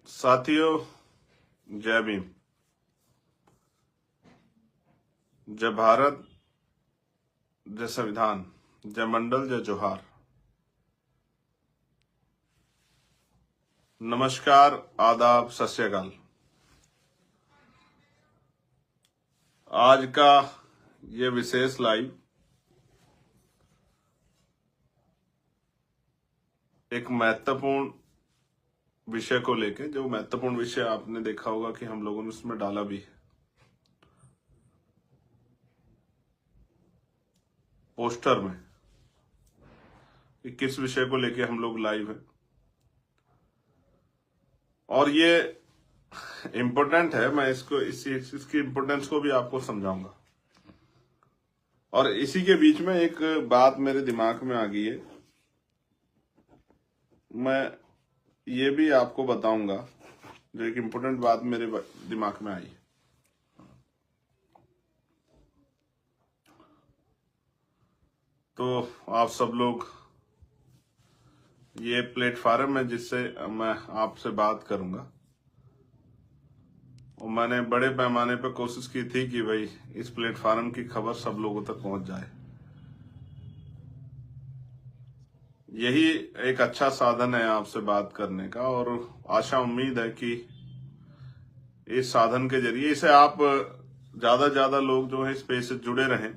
साथियों, जय भीम। जय भारत, जय संविधान, जय मंडल, जय जोहार। नमस्कार, आदाब, सत श्री अकाल। आज का ये विशेष लाइव एक महत्वपूर्ण विषय को लेके, जो महत्वपूर्ण विषय आपने देखा होगा कि हम लोगों ने उसमें डाला भी है पोस्टर में कि किस विषय को लेके हम लोग लाइव है। और ये इम्पोर्टेंट है, मैं इसकी इम्पोर्टेंस को भी आपको समझाऊंगा। और इसी के बीच में एक बात मेरे दिमाग में आ गई है, मैं ये भी आपको बताऊंगा, जो एक इम्पोर्टेंट बात मेरे दिमाग में आई। तो आप सब लोग, ये प्लेटफॉर्म है जिससे मैं आपसे बात करूंगा, और मैंने बड़े पैमाने पर कोशिश की थी कि भाई इस प्लेटफॉर्म की खबर सब लोगों तक पहुंच जाए। यही एक अच्छा साधन है आपसे बात करने का, और आशा उम्मीद है कि इस साधन के जरिए इसे आप ज्यादा लोग जो है इस पेज से जुड़े रहें।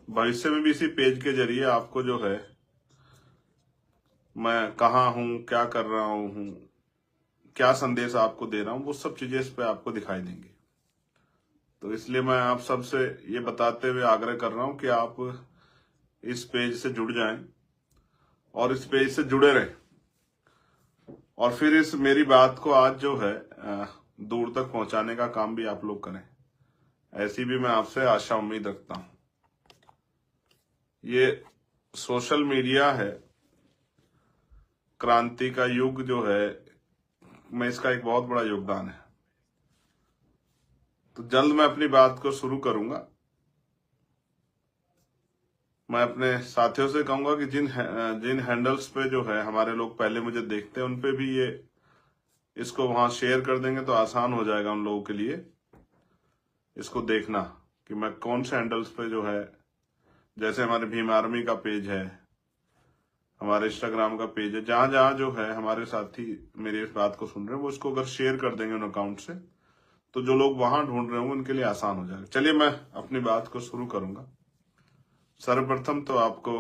भविष्य में भी इसी पेज के जरिए आपको जो है, मैं कहाँ हूं, क्या कर रहा हूं, क्या संदेश आपको दे रहा हूं, वो सब चीजें इस पे आपको दिखाई देंगी। तो इसलिए मैं आप सबसे ये बताते हुए आग्रह कर रहा हूं कि आप इस पेज से जुड़ जाएं और इस पेज से जुड़े रहें, और फिर इस मेरी बात को आज जो है दूर तक पहुंचाने का काम भी आप लोग करें, ऐसी भी मैं आपसे आशा उम्मीद रखता हूं। ये सोशल मीडिया है, क्रांति का युग जो है, मैं इसका एक बहुत बड़ा योगदान है। तो जल्द मैं अपनी बात को शुरू करूंगा। मैं अपने साथियों से कहूंगा कि जिन हैंडल्स पे जो है हमारे लोग पहले मुझे देखते हैं, उन पे भी इसको वहां शेयर कर देंगे तो आसान हो जाएगा उन लोगों के लिए इसको देखना कि मैं कौन से हैंडल्स पे जो है, जैसे हमारे भीम आर्मी का पेज है, हमारे इंस्टाग्राम का पेज है, जहां जहां जो है हमारे साथी मेरी इस बात को सुन रहे हैं, वो इसको अगर शेयर कर देंगे उन अकाउंट से, तो जो लोग वहां ढूंढ रहे होंगे उनके लिए आसान हो जाएगा। चलिए मैं अपनी बात को शुरू करूंगा। सर्वप्रथम तो आपको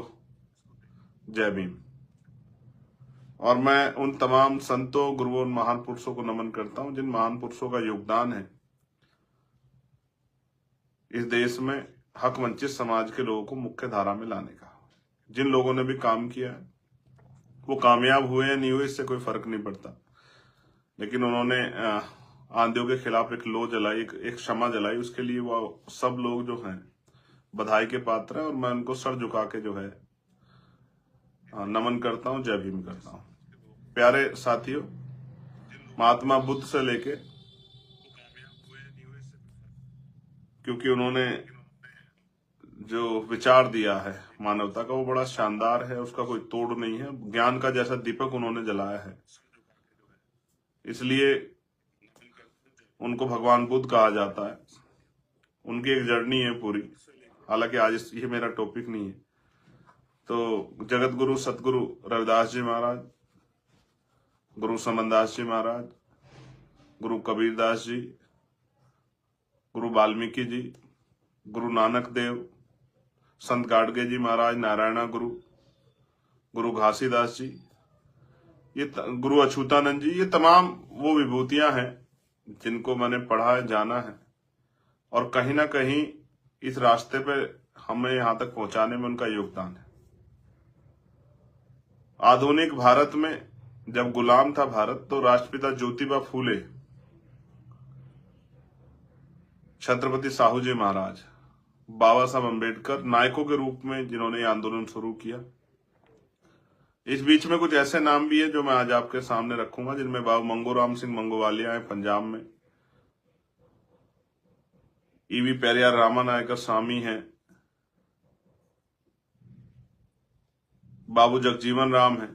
जय भीम, और मैं उन तमाम संतों, गुरुओं, महान पुरुषों को नमन करता हूं जिन महान पुरुषों का योगदान है इस देश में हक वंचित समाज के लोगों को मुख्य धारा में लाने का। जिन लोगों ने भी काम किया है वो कामयाब हुए या नहीं हुए इससे कोई फर्क नहीं पड़ता, लेकिन उन्होंने आंधियों के खिलाफ एक लो जलाई, एक क्षमा जलाई, उसके लिए वो सब लोग जो हैं बधाई के पात्र हैं, और मैं उनको सर झुका के जो है नमन करता हूं, जय भीम करता हूं। प्यारे साथियों, महात्मा बुद्ध से लेके, क्योंकि उन्होंने जो विचार दिया है मानवता का वो बड़ा शानदार है, उसका कोई तोड़ नहीं है। ज्ञान का जैसा दीपक उन्होंने जलाया है, इसलिए उनको भगवान बुद्ध कहा जाता है। उनकी एक जर्नी है पूरी, हालांकि आज ये मेरा टॉपिक नहीं है। तो जगत गुरु सतगुरु रविदास जी महाराज, गुरु समनदास जी महाराज, गुरु कबीरदास जी, गुरु वाल्मीकि जी, गुरु नानक देव, संत गाडगे जी महाराज, नारायणा गुरु, गुरु घासीदास जी, ये गुरु अछूतानंद जी, ये तमाम वो विभूतियां हैं जिनको मैंने पढ़ा है, जाना है, और कहीं ना कहीं इस रास्ते पे हमें यहां तक पहुंचाने में उनका योगदान है। आधुनिक भारत में जब गुलाम था भारत, तो राष्ट्रपिता ज्योतिबा फूले, छत्रपति साहू जी महाराज, बाबा साहब अम्बेडकर नायकों के रूप में जिन्होंने ये आंदोलन शुरू किया। इस बीच में कुछ ऐसे नाम भी है जो मैं आज आपके सामने रखूंगा, जिनमें बाबू मंगूराम सिंह मंगोवालिया है पंजाब में, ईवी पेरियार रामानायकर स्वामी है, बाबू जगजीवन राम है,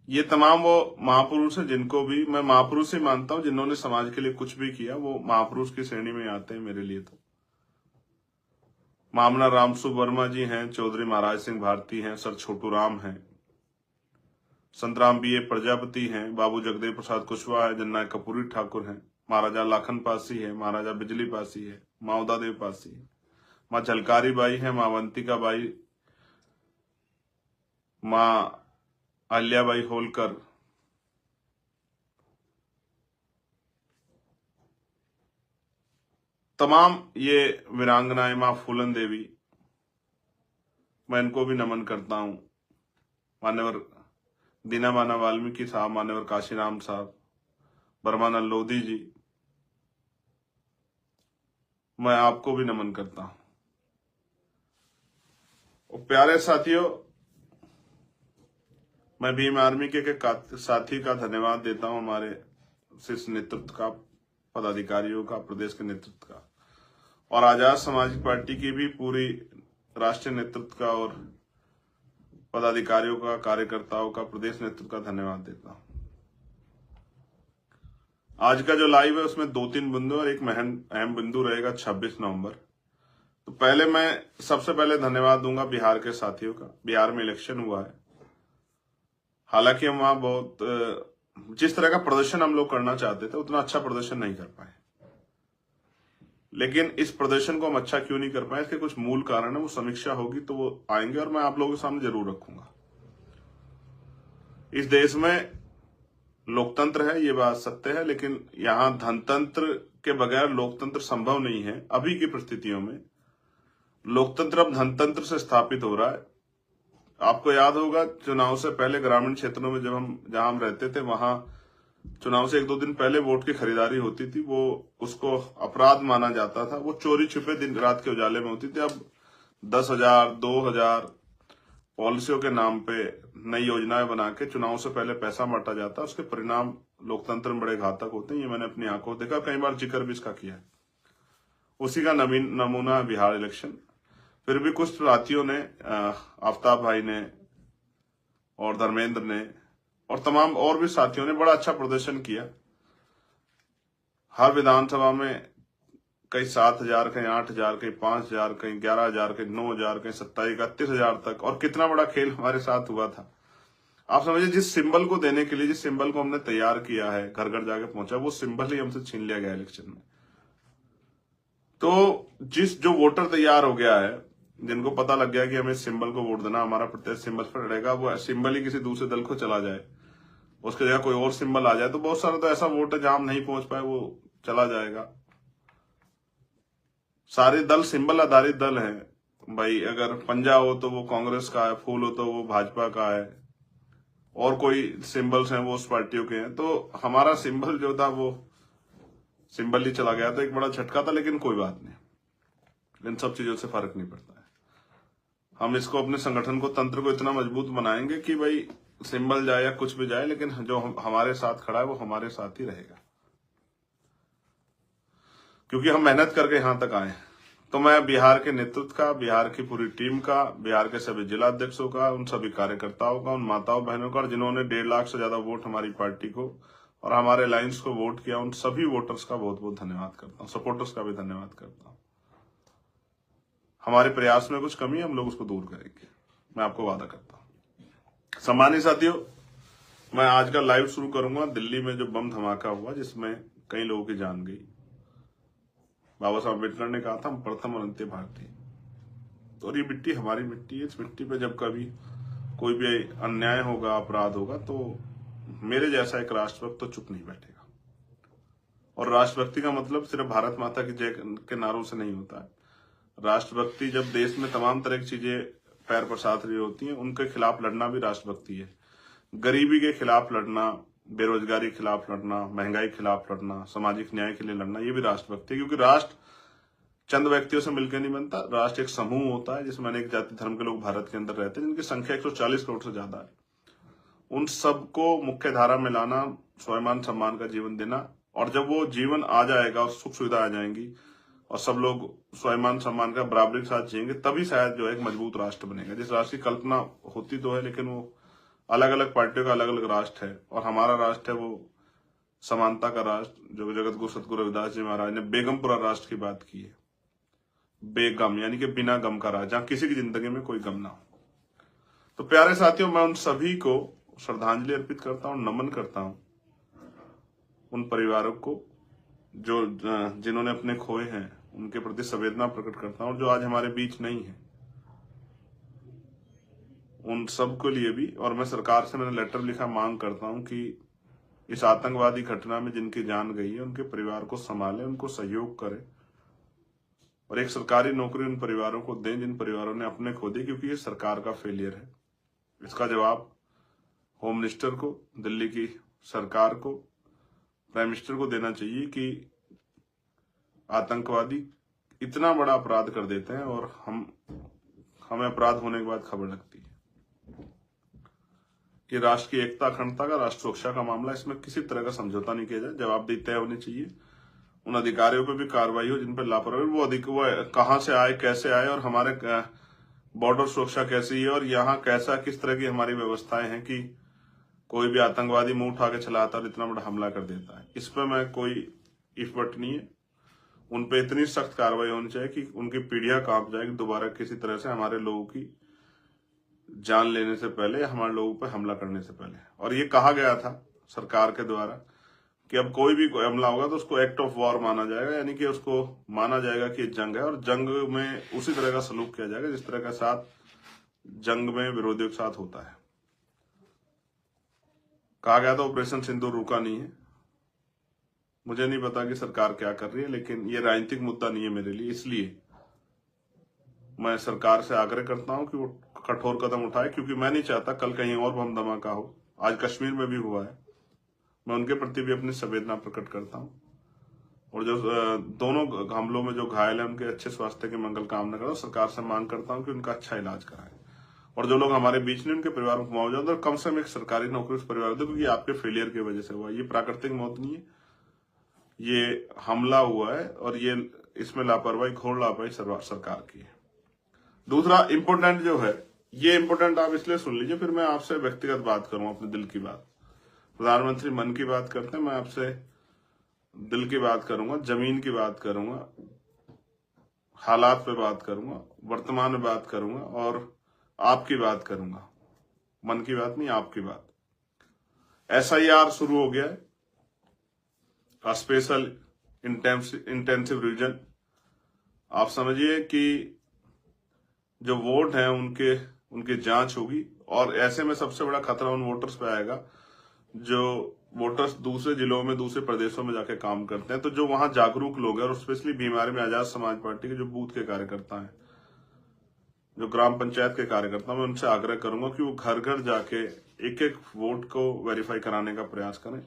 ये तमाम वो महापुरुष है जिनको भी मैं महापुरुष ही मानता हूं, जिन्होंने समाज के लिए कुछ भी किया वो महापुरुष की श्रेणी में आते हैं मेरे लिए। तो मामला रामसु वर्मा जी हैं, चौधरी महाराज सिंह भारती हैं, सर छोटू राम हैं, संतराम बी ए प्रजापति हैं, बाबू जगदेव प्रसाद कुशवाहा है, जननायक कपूरी ठाकुर हैं, महाराजा लाखन पासी है, महाराजा बिजली पासी है, माँ उदा देव पासी है, माँ झलकारी बाई है, माँ अवंतिका बाई, माँ अहिल्याबाई होलकर, तमाम ये वीरांगनाएं, माँ फूलन देवी, मैं इनको भी नमन करता हूं। मान्यवर दीनामाना वाल्मीकि साहब, मान्यवर काशीराम साहब, बर्मानंद लोधी जी, मैं आपको भी नमन करता हूं। और प्यारे साथियों, मैं भीम आर्मी के साथी का धन्यवाद देता हूं, हमारे शीर्ष नेतृत्व का, पदाधिकारियों का, प्रदेश के नेतृत्व का, और आजाद समाजिक पार्टी की भी पूरी राष्ट्रीय नेतृत्व का और पदाधिकारियों का, कार्यकर्ताओं का, प्रदेश नेतृत्व का धन्यवाद देता हूं। आज का जो लाइव है उसमें 2-3 बिंदु और एक अहम बिंदु रहेगा 26 नवंबर। तो पहले मैं सबसे पहले धन्यवाद दूंगा बिहार के साथियों का। बिहार में इलेक्शन हुआ है, हालांकि हम वहां बहुत जिस तरह का प्रदर्शन हम लोग करना चाहते थे उतना अच्छा प्रदर्शन नहीं कर पाए, लेकिन इस प्रदर्शन को हम अच्छा क्यों नहीं कर पाए, इसके कुछ मूल कारण है। वो समीक्षा होगी तो वो आएंगे और मैं आप लोगों के सामने जरूर रखूंगा। इस देश में लोकतंत्र है, ये बात सत्य है, लेकिन यहां धनतंत्र के बगैर लोकतंत्र संभव नहीं है। अभी की परिस्थितियों में लोकतंत्र अब धनतंत्र से स्थापित हो रहा है। आपको याद होगा चुनाव से पहले ग्रामीण क्षेत्रों में जहां हम रहते थे, वहां चुनाव से 1-2 दिन पहले वोट की खरीदारी होती थी, वो उसको अपराध माना जाता था, वो चोरी छुपे दिन रात के उजाले में होती थी। अब 10,000 2,000 पॉलिसियों के नाम पे नई योजनाएं बना के चुनाव से पहले पैसा बांटा जाता है। उसके परिणाम लोकतंत्र में बड़े घातक होते हैं, ये मैंने अपनी आंखों देखा, कई बार जिक्र भी इसका किया है। उसी का नमूना है बिहार इलेक्शन। फिर भी कुछ साथियों ने, आफ्ताब भाई ने और धर्मेंद्र ने और तमाम और भी साथियों ने बड़ा अच्छा प्रदर्शन किया। हर विधानसभा में कहीं 7,000, कहीं 8,000, कहीं 5,000, कहीं 11,000, कहीं 9,000, कहीं 27,000-31,000 तक, और कितना बड़ा खेल हमारे साथ हुआ था। आप समझिए, जिस सिंबल को देने के लिए, जिस सिंबल को हमने तैयार किया है, घर घर जाके पहुंचा, वो सिंबल ही हमसे छीन लिया गया इलेक्शन में। तो जो वोटर तैयार हो गया है, जिनको पता लग गया कि हमें सिंबल को वोट देना, हमारा प्रत्येक सिंबल पर रहेगा, वो सिंबल ही किसी दूसरे दल को चला जाए, उसके जगह कोई और सिंबल आ जाए, तो बहुत सारा तो ऐसा वोट है जहां हम नहीं पहुंच पाए, वो चला जाएगा। सारे दल सिंबल आधारित दल हैं भाई। अगर पंजा हो तो वो कांग्रेस का है, फूल हो तो वो भाजपा का है, और कोई सिंबल्स हैं वो उस पार्टियों के हैं। तो हमारा सिंबल जो था वो सिंबल ही चला गया था, एक बड़ा झटका था, लेकिन कोई बात नहीं, इन सब चीजों से फर्क नहीं पड़ता है। हम इसको, अपने संगठन को, तंत्र को इतना मजबूत बनाएंगे कि भाई सिंबल जाए या कुछ भी जाए, लेकिन जो हमारे साथ खड़ा है वो हमारे साथ ही रहेगा, क्योंकि हम मेहनत करके यहां तक आए हैं। तो मैं बिहार के नेतृत्व का, बिहार की पूरी टीम का, बिहार के सभी जिला अध्यक्षों का, उन सभी कार्यकर्ताओं का, उन माताओं बहनों का, जिन्होंने 1.5 लाख से ज्यादा वोट हमारी पार्टी को और हमारे अलायंस को वोट किया, उन सभी वोटर्स का बहुत बहुत धन्यवाद करता हूँ। सपोर्टर्स का भी धन्यवाद करता हूँ। हमारे प्रयास में कुछ कमी है, हम लोग उसको दूर करेंगे, मैं आपको वादा करता हूँ। सम्मानित साथियों, मैं आज का लाइव शुरू करूंगा दिल्ली में जो बम धमाका हुआ, जिसमें कई लोगों की जान गई। बाबा साहब अम्बेडकर ने कहा था, हम प्रथम और अंत्य भारतीय, और ये मिट्टी हमारी मिट्टी है। इस मिट्टी पे जब कभी कोई भी अन्याय होगा, अपराध होगा, तो मेरे जैसा एक राष्ट्रभक्त तो चुप नहीं बैठेगा। और राष्ट्रभक्ति का मतलब सिर्फ भारत माता की जय के नारों से नहीं होता है। राष्ट्रभक्ति जब देश में तमाम तरह की चीजें पैर पसार रही होती हैं, उनके खिलाफ लड़ना भी राष्ट्रभक्ति है। गरीबी के खिलाफ लड़ना, बेरोजगारी के खिलाफ लड़ना, महंगाई के खिलाफ लड़ना, सामाजिक न्याय के लिए लड़ना, ये भी राष्ट्रभक्ति है। क्योंकि राष्ट्र चंद व्यक्तियों से मिलकर नहीं बनता, राष्ट्र एक समूह होता है जिसमें अनेक जाति धर्म के लोग भारत के अंदर रहते हैं, जिनकी संख्या 140 करोड़ से ज्यादा है। उन सबको मुख्य धारा में लाना, स्वाभिमान सम्मान का जीवन देना, और जब वो जीवन आ जाएगा और सुख सुविधा आ जाएंगी और सब लोग स्वाभिमान सम्मान का बराबरी के साथ जिएंगे, तभी शायद जो है एक मजबूत राष्ट्र बनेगा। जिस राष्ट्र की कल्पना होती तो है, लेकिन वो अलग अलग पार्टियों का अलग अलग राष्ट्र है, और हमारा राष्ट्र है वो समानता का राष्ट्र, जो जगत गुरु सतगुरु रविदास जी महाराज ने बेगमपुरा राष्ट्र की बात की है। बेगम यानी कि बिना गम का राज, जहां किसी की जिंदगी में कोई गम ना हो। तो प्यारे साथियों, मैं उन सभी को श्रद्धांजलि अर्पित करता हूं, नमन करता हूं उन परिवारों को जो जिन्होंने अपने खोए हैं, उनके प्रति संवेदना प्रकट करता हूं, जो आज हमारे बीच नहीं है, उन सब के लिए भी। और मैं सरकार से मैंने लेटर लिखा, मांग करता हूं कि इस आतंकवादी घटना में जिनकी जान गई है उनके परिवार को संभालें, उनको सहयोग करें, और एक सरकारी नौकरी उन परिवारों को दें जिन परिवारों ने अपने खो दिए, क्योंकि ये सरकार का फेलियर है। इसका जवाब होम मिनिस्टर को, दिल्ली की सरकार को, प्राइम मिनिस्टर को देना चाहिए कि आतंकवादी इतना बड़ा अपराध कर देते हैं और हमें अपराध होने के बाद खबर लगती है। कि राष्ट्र की एकता अखंडता का, राष्ट्र सुरक्षा का मामला, इसमें किसी तरह का समझौता नहीं किया जाए। जवाबदेही तय होनी चाहिए, उन अधिकारियों पर भी कार्रवाई हो जिन पर लापरवाही, वो कहां से आए, कैसे आए, और हमारे बॉर्डर सुरक्षा कैसी है, और यहाँ कैसा किस तरह की हमारी व्यवस्थाएं हैं कि कोई भी आतंकवादी मुंह उठा के चला आता है और इतना बड़ा हमला कर देता है। इस पर मैं कोई इफ बट नहीं है। उन पे इतनी सख्त कार्रवाई होनी चाहिए कि उनकी पीढ़ियां कांप जाएगी, दोबारा किसी तरह से हमारे लोगों की जान लेने से पहले, हमारे लोगों पर हमला करने से पहले। और ये कहा गया था सरकार के द्वारा कि अब कोई भी हमला होगा तो उसको एक्ट ऑफ वॉर माना जाएगा, यानी कि उसको माना जाएगा कि जंग है, और जंग में उसी तरह का सलूक किया जाएगा जिस तरह का साथ जंग में विरोधियों के साथ होता है। कहा गया था ऑपरेशन सिंदूर रुका नहीं है। मुझे नहीं पता कि सरकार क्या कर रही है, लेकिन ये राजनीतिक मुद्दा नहीं है मेरे लिए, इसलिए मैं सरकार से आग्रह करता हूं कि वो कठोर कदम उठाए, क्योंकि मैं नहीं चाहता कल कहीं और बम धमाका हो। आज कश्मीर में भी हुआ है, मैं उनके प्रति भी अपनी संवेदना प्रकट करता हूं, और जो दोनों हमलों में जो घायल है उनके अच्छे स्वास्थ्य की मंगल कामना करता हूं। सरकार से मांग करता हूं कि उनका अच्छा इलाज कराएं, और जो लोग हमारे बीच नहीं, उनके परिवार को मुआवजा दो, कम से कम एक सरकारी नौकरी उस परिवार दो, क्योंकि आपके फेलियर की वजह से हुआ। ये प्राकृतिक मौत नहीं है, ये हमला हुआ है, और ये इसमें लापरवाही, घोर लापरवाही सरकार की है। दूसरा इंपोर्टेंट जो है, ये इंपोर्टेंट आप इसलिए सुन लीजिए, फिर मैं आपसे व्यक्तिगत बात करूंगा, अपने दिल की बात। प्रधानमंत्री मन की बात करते हैं, मैं आपसे दिल की बात करूंगा, जमीन की बात करूंगा, हालात पे बात करूंगा, वर्तमान में बात करूंगा, और आपकी बात करूंगा। मन की बात नहीं, आपकी बात। SIR शुरू हो गया है, स्पेशल इंटेंसिव रिवीजन। आप समझिए कि जो वोट हैं उनकी जांच होगी, और ऐसे में सबसे बड़ा खतरा उन वोटर्स पे आएगा जो वोटर्स दूसरे जिलों में, दूसरे प्रदेशों में जाके काम करते हैं। तो जो वहां जागरूक लोग हैं, और स्पेशली बीमारी में आजाद समाज पार्टी के जो बूथ के कार्यकर्ता हैं, जो ग्राम पंचायत के कार्यकर्ता, मैं उनसे आग्रह करूंगा कि वो घर घर जाके एक एक वोट को वेरीफाई कराने का प्रयास करें।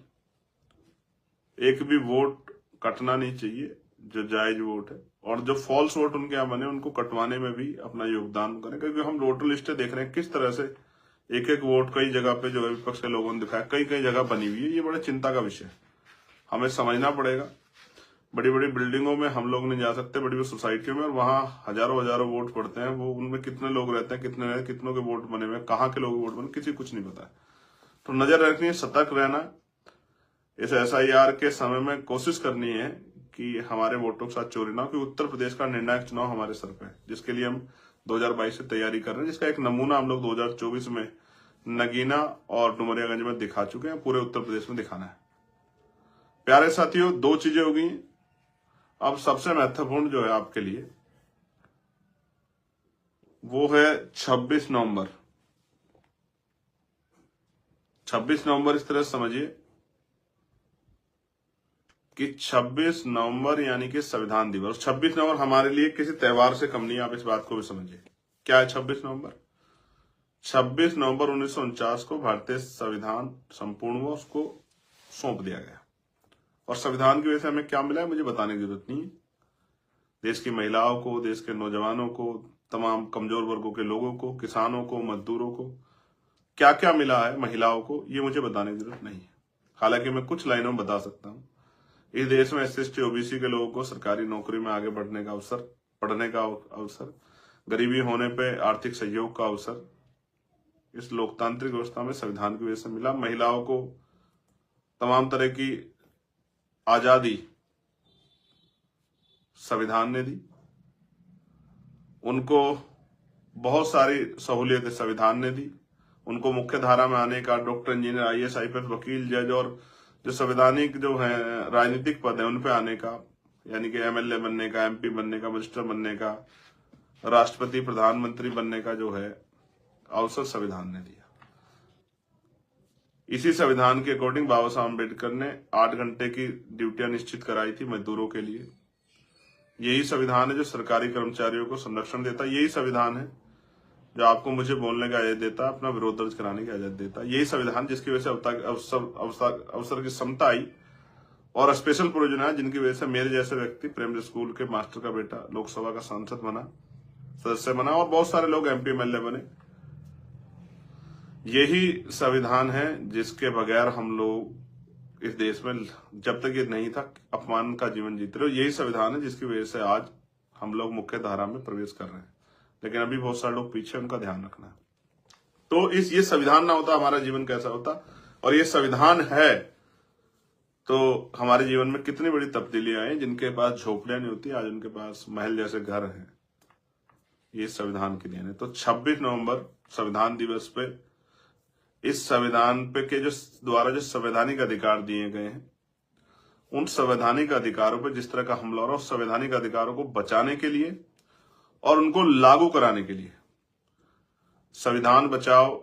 एक भी वोट कटना नहीं चाहिए, जो जायज वोट है, और जो फॉल्स वोट उनके यहाँ बने उनको कटवाने में भी अपना योगदान करें, क्योंकि हम वोटर लिस्टें देख रहे हैं किस तरह से एक एक वोट कई जगह पे जो है विपक्ष के लोगों ने दिखाया, कई कई जगह बनी हुई है। ये बड़े चिंता का विषय है, हमें समझना पड़ेगा। बड़ी बड़ी बिल्डिंगों में हम लोग नहीं जा सकते, बड़ी बड़ी सोसाइटियों में, और वहां हजारों हजारों वोट पड़ते हैं, वो उनमें कितने लोग रहते हैं, कितनों के वोट बने हुए, कहाँ के लोग वोट बने, किसी कुछ नहीं पता है। तो नजर रखनी है, सतर्क रहना। इस SIR के समय में कोशिश करनी है कि हमारे वोटों के साथ चोरी ना हो, क्योंकि उत्तर प्रदेश का निर्णायक चुनाव हमारे सर पे है, जिसके लिए हम 2022 से तैयारी कर रहे हैं, जिसका एक नमूना हम लोग 2024 में नगीना और डुमरियागंज में दिखा चुके हैं, पूरे उत्तर प्रदेश में दिखाना है। प्यारे साथियों, 2 चीजें हो गई। अब सबसे महत्वपूर्ण जो है आपके लिए वो है 26 नवंबर। 26 नवंबर इस तरह समझिए कि 26 नवंबर यानी कि संविधान दिवस। 26 नवंबर हमारे लिए किसी त्योहार से कम नहीं है, आप इस बात को भी समझिए। क्या है 26 नवंबर? 26 नवंबर 1949 को भारतीय संविधान संपूर्ण हुआ, उसको सौंप दिया गया, और संविधान की वजह से हमें क्या मिला है मुझे बताने की जरूरत नहीं है। देश की महिलाओं को, देश के नौजवानों को, तमाम कमजोर वर्गों के लोगों को, किसानों को, मजदूरों को क्या क्या मिला है, महिलाओं को, ये मुझे बताने की जरूरत नहीं है। हालांकि मैं कुछ लाइनों में बता सकता हूं। इस देश में SC ST OBC के लोगों को सरकारी नौकरी में आगे बढ़ने का अवसर, पढ़ने का अवसर, गरीबी होने पे आर्थिक सहयोग का अवसर, इस लोकतांत्रिक व्यवस्था में संविधान की वजह से मिला। महिलाओं को तमाम तरह की आजादी संविधान ने दी, उनको बहुत सारी सहूलियतें संविधान ने दी, उनको मुख्य धारा में आने का, डॉक्टर, इंजीनियर, आईएएस, आईपीएस, वकील, जज और जो संवैधानिक जो है राजनीतिक पद है उन पे आने का, यानी कि एमएलए बनने का, एमपी बनने का, मिनिस्टर बनने का, राष्ट्रपति, प्रधानमंत्री बनने का जो है अवसर संविधान ने दिया। इसी संविधान के अकॉर्डिंग बाबा साहब अम्बेडकर ने 8 घंटे की ड्यूटियां निश्चित कराई थी मजदूरों के लिए। यही संविधान है जो सरकारी कर्मचारियों को संरक्षण देता, यही संविधान है जो आपको मुझे बोलने का आजादी देता, अपना विरोध दर्ज कराने की आजादी देता। यही संविधान जिसकी वजह से अवसर की समता आई और स्पेशल प्रोविजन है जिनकी वजह से मेरे जैसे व्यक्ति प्राइमरी स्कूल के मास्टर का बेटा लोकसभा का सांसद बना, सदस्य बना और बहुत सारे लोग एमपी एमएलए बने। यही संविधान है जिसके बगैर हम लोग इस देश में जब तक ये नहीं था अपमान का जीवन जीते रहे। यही संविधान है जिसकी वजह से आज हम लोग मुख्य धारा में प्रवेश कर रहे हैं, लेकिन अभी बहुत सारे लोग पीछे, उनका ध्यान रखना है। तो ये संविधान ना होता हमारा जीवन कैसा होता, और ये संविधान है तो हमारे जीवन में कितनी बड़ी तब्दीलियां आई। जिनके पास झोपड़ियां नहीं होती आज उनके पास महल जैसे घर हैं, ये संविधान की देन है। तो 26 नवंबर संविधान दिवस पे इस संविधान पे के जो द्वारा जो संवैधानिक अधिकार दिए गए हैं, उन संवैधानिक अधिकारों पर जिस तरह का हमला हो रहा है, उस संवैधानिक अधिकारों को बचाने के लिए और उनको लागू कराने के लिए संविधान बचाओ,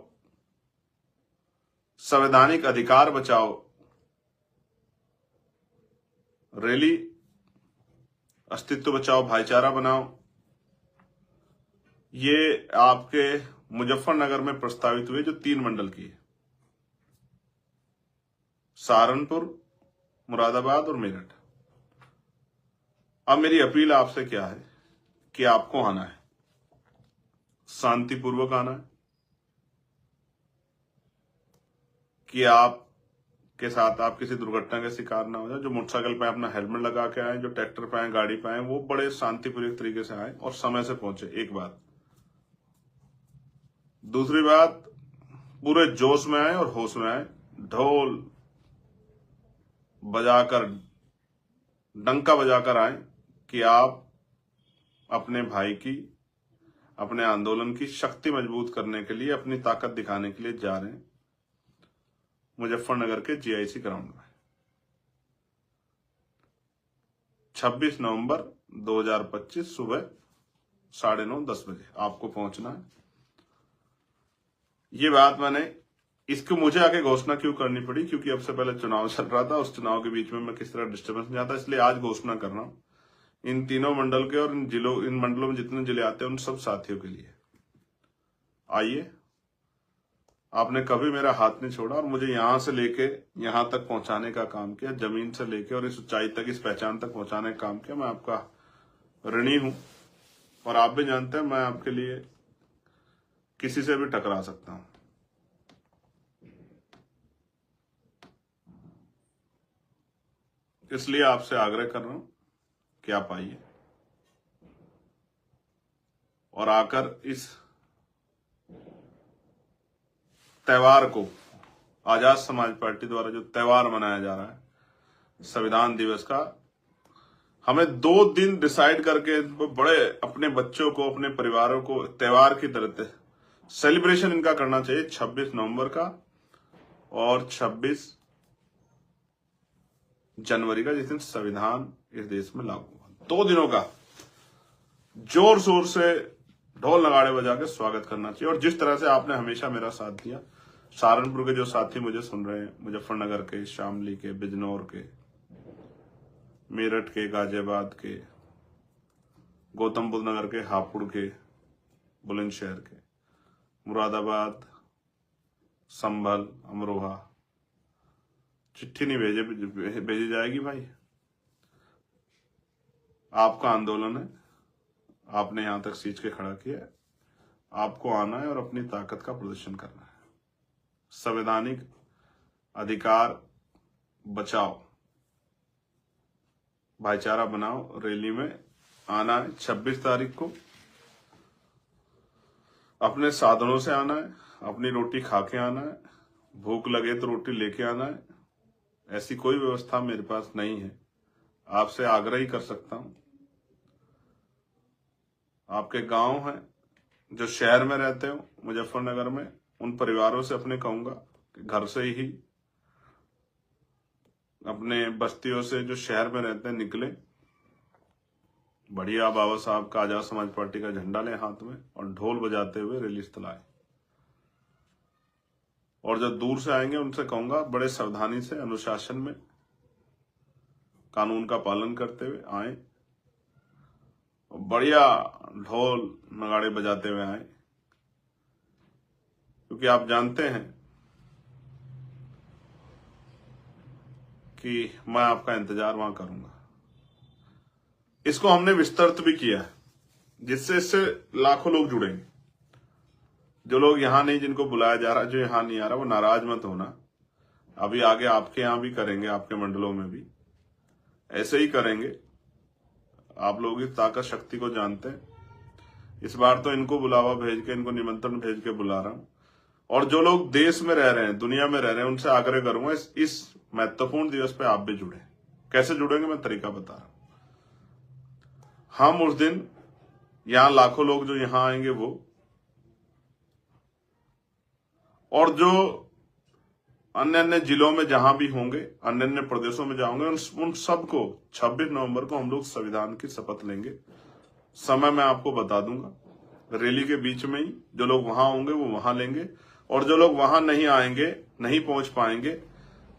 संवैधानिक अधिकार बचाओ रैली, अस्तित्व बचाओ, भाईचारा बनाओ, ये आपके मुजफ्फरनगर में प्रस्तावित हुए जो 3 मंडल की है, सहारनपुर, मुरादाबाद और मेरठ। अब मेरी अपील आपसे क्या है कि आपको आना है, शांतिपूर्वक आना है, कि आप के साथ आप किसी दुर्घटना के शिकार ना हो जाए। जो मोटरसाइकिल पे अपना हेलमेट लगा के आए, जो ट्रैक्टर पे आए, गाड़ी पे आए, वो बड़े शांतिपूर्वक तरीके से आए और समय से पहुंचे। एक बात। दूसरी बात, पूरे जोश में आए और होश में आए, ढोल बजाकर, डंका बजाकर आए कि आप अपने भाई की, अपने आंदोलन की शक्ति मजबूत करने के लिए, अपनी ताकत दिखाने के लिए जा रहे हैं मुजफ्फरनगर के जीआईसी ग्राउंड में। 26 नवंबर 2025 सुबह 9:30-10 बजे आपको पहुंचना है। ये बात इसको मुझे आगे घोषणा क्यों करनी पड़ी, क्योंकि अब से पहले चुनाव चल रहा था, उस चुनाव के बीच में मैं किस तरह डिस्टर्बेंस में जाता, इसलिए आज घोषणा कर रहा हूं इन तीनों मंडल के और इन मंडलों में जितने जिले आते हैं उन सब साथियों के लिए। आइए, आपने कभी मेरा हाथ नहीं छोड़ा और मुझे यहां से लेके यहां तक पहुंचाने का काम किया, जमीन से लेके और इस ऊंचाई तक, इस पहचान तक पहुंचाने का काम किया। मैं आपका ऋणी हूं और आप भी जानते हैं मैं आपके लिए किसी से भी टकरा सकता हूं। इसलिए आपसे आग्रह कर रहा हूं कि आप आइए और आकर इस त्योहार को, आजाद समाज पार्टी द्वारा जो त्योहार मनाया जा रहा है संविधान दिवस का, हमें 2 दिन डिसाइड करके बड़े अपने बच्चों को, अपने परिवारों को त्योहार की तरह सेलिब्रेशन इनका करना चाहिए। 26 नवंबर का और 26 जनवरी का, जिस दिन संविधान इस देश में लागू हुआ। 2 दिनों का जोर शोर से ढोल नगाड़े बजा के स्वागत करना चाहिए। और जिस तरह से आपने हमेशा मेरा साथ दिया, सहारनपुर के जो साथी मुझे सुन रहे हैं, मुजफ्फरनगर के, शामली के, बिजनौर के, मेरठ के, गाजियाबाद के, गौतम बुद्ध नगर के, हापुड़ के, बुलंदशहर के, मुरादाबाद, संभल, अमरोहा, चिट्ठी नहीं भेजी जाएगी भाई। आपका आंदोलन है, आपने यहां तक सींच के खड़ा किया है, आपको आना है और अपनी ताकत का प्रदर्शन करना है। संवैधानिक अधिकार बचाओ, भाईचारा बनाओ, रैली में आना है। 26 तारीख को अपने साधनों से आना है, अपनी रोटी खा के आना है, भूख लगे तो रोटी लेके आना है। ऐसी कोई व्यवस्था मेरे पास नहीं है। आपसे आग्रह ही कर सकता हूं, आपके गांव हैं जो शहर में रहते हो मुजफ्फरनगर में, उन परिवारों से अपने कहूंगा कि घर से ही अपने बस्तियों से जो शहर में रहते हैं निकले, बढ़िया बाबा साहब का आजाद समाज पार्टी का झंडा लें हाथ में और ढोल बजाते हुए रैली स्थल आए। और जो दूर से आएंगे उनसे कहूंगा बड़े सावधानी से, अनुशासन में, कानून का पालन करते हुए आए, बढ़िया ढोल नगाड़े बजाते हुए आए, क्योंकि आप जानते हैं कि मैं आपका इंतजार वहां करूंगा। इसको हमने विस्तृत भी किया है, जिससे इससे लाखों लोग जुड़ेंगे। जो लोग यहां नहीं, जिनको बुलाया जा रहा, जो यहां नहीं आ रहा, वो नाराज मत होना। अभी आगे आपके यहां भी करेंगे, आपके मंडलों में भी ऐसे ही करेंगे। आप लोगों की ताकत शक्ति को जानते हैं। इस बार तो इनको बुलावा भेज के, इनको निमंत्रण भेज के बुला रहा हूं। और जो लोग देश में रह रहे हैं, दुनिया में रह रहे हैं, उनसे आग्रह करूंगा इस महत्वपूर्ण दिवस पे आप भी जुड़े। कैसे जुड़ेंगे मैं तरीका बता रहा हूं। हम उस दिन यहां लाखों लोग जो यहां आएंगे वो, और जो अन्य अन्य जिलों में जहां भी होंगे, अन्य अन्य प्रदेशों में जाओगे, उन सबको 26 नवंबर को हम लोग संविधान की शपथ लेंगे। समय मैं आपको बता दूंगा। रैली के बीच में ही जो लोग वहां होंगे वो वहां लेंगे, और जो लोग वहां नहीं आएंगे, नहीं पहुंच पाएंगे,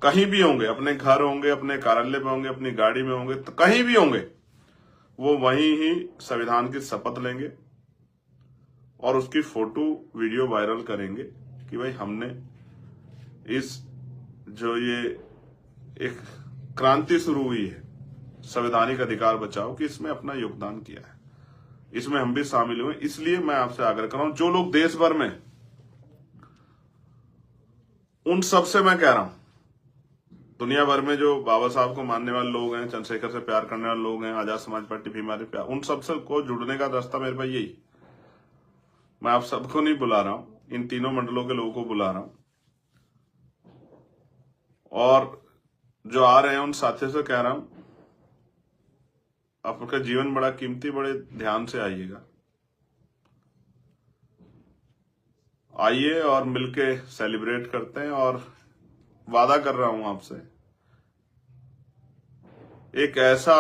कहीं भी होंगे, अपने घर होंगे, अपने कार्यालय में होंगे, अपनी गाड़ी में होंगे, तो कहीं भी होंगे, वो वहीं ही संविधान की शपथ लेंगे और उसकी फोटो वीडियो वायरल करेंगे कि भाई हमने इस जो ये एक क्रांति शुरू हुई है संवैधानिक अधिकार बचाओ की, इसमें अपना योगदान किया है, इसमें हम भी शामिल हुए। इसलिए मैं आपसे आग्रह कर रहा हूं, जो लोग देश भर में, उन सबसे मैं कह रहा हूं, दुनिया भर में जो बाबा साहब को मानने वाले लोग हैं, चंद्रशेखर से प्यार करने वाले लोग हैं, आजाद समाज पार्टी भी हमारे प्यार, उन सबसे को जुड़ने का रास्ता मेरे पास यही। मैं आप सबको नहीं बुला रहा हूं, इन तीनों मंडलों के लोगों को बुला रहा हूं, और जो आ रहे हैं उन साथियों से कह रहा हूं, आपका जीवन बड़ा कीमती, बड़े ध्यान से आइएगा, आइए और मिलके सेलिब्रेट करते हैं। और वादा कर रहा हूं आपसे, एक ऐसा